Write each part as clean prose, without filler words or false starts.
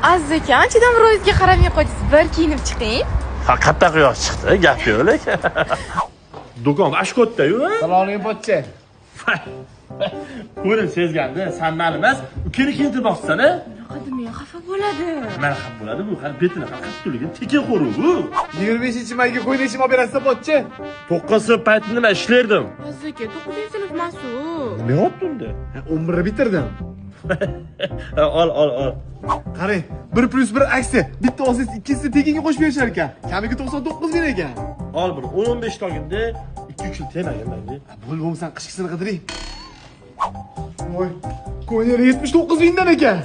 Aziz aka, anchadan bir o'zizga qaramay qo'ysiz. Bir kiyinib chiqing. Qatta quyosh chiqdi, gap yo'q lekin. Do'kon ashkotda-yu. Saloming pochcha. Ko'rin sezganda, san mani emas, ukani keltirmoqsan-a? Qadimga xafa bo'ladi. Men xafa bo'ladi bu, hali betini qattiqligini tekin qo'ru bu. 25-mayga qo'ynashim olib berasiz pochcha. 9 payti nima ishlardim? Aziz aka, 9-sinf mas'ul. Nima yaptın de? 11 bitirdim. Al. Qarang, 1+1 aksiya. Bitta olsangiz ikkinchisi tekinga qo'shib berishar ekan. Kamiga 99 ber ekan. Al bir 15 taginde 2-3 yil temagan menga. Bo'lmasa qishkisini qidiring. Voy, ko'ylak 79 mingdan ekan.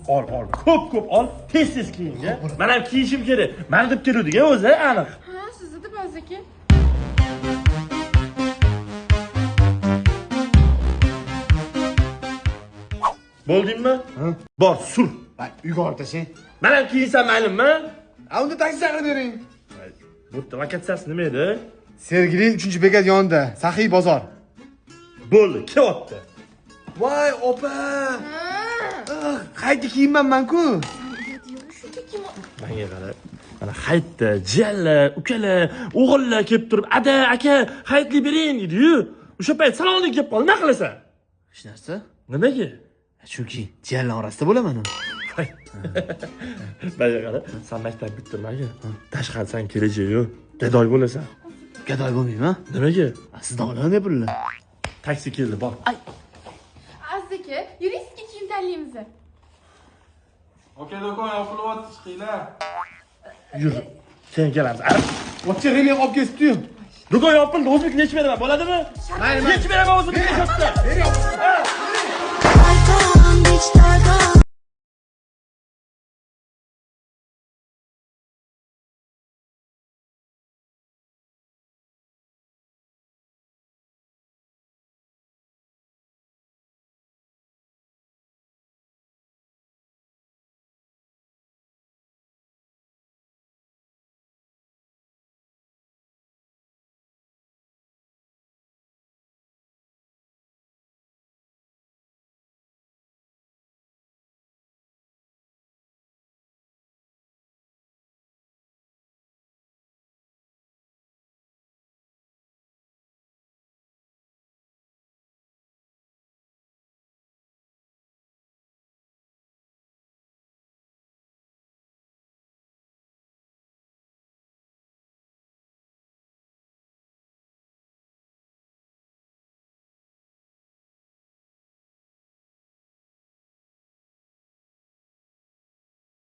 Al. Ko'p al. Tez kiyinga. Men ham kiyishim kerak. Men deb keluvdi-ga o'zi, aniq. Ha, sizni deb Aziz aka. Bo'ldingmi? Bor, sur. Bak, uyga olib tashlang. Men ham kiyinsam maylummi? Unda taksi chaqirib bering. Bu lokatsiyasi nima edi? Sergeli 3-bekat yonida, Saxiy bozor. Bo'ldi, kelyapti. Voy, opa. Qayta kiyinmanman-ku. Menga qara. Mana haytda, jiyanlar, ukalar, o'g'illar kelib turib, "Ada, aka, haytli bering" dedi-yu. O'sha payt salonga kelib qol, nima qilasan? Hech narsa. Nimaga? Chunki jiyanlar orasida bo'laman uni. Menga qara, sen maktab bitirmaga. Tashqari san kelajak yo'q. Gadoy bo'lasan. Gadoy bo'lmayman. Nimaga? Sizdan olaman pulni. Taksi keldi, bor. Aziz aka, yuringizki kiyim tanlaymiz. Aka, do'kon yopilyapti, chiqinglar. Yur. Keyin kelamiz. Ochcha g'ilib olib kesibdi-yu. Do'kon yopildi, o'zbekni yechib beraman, bo'ladimi? Mayli. Yechib beraman o'zbekni yechib. Beach,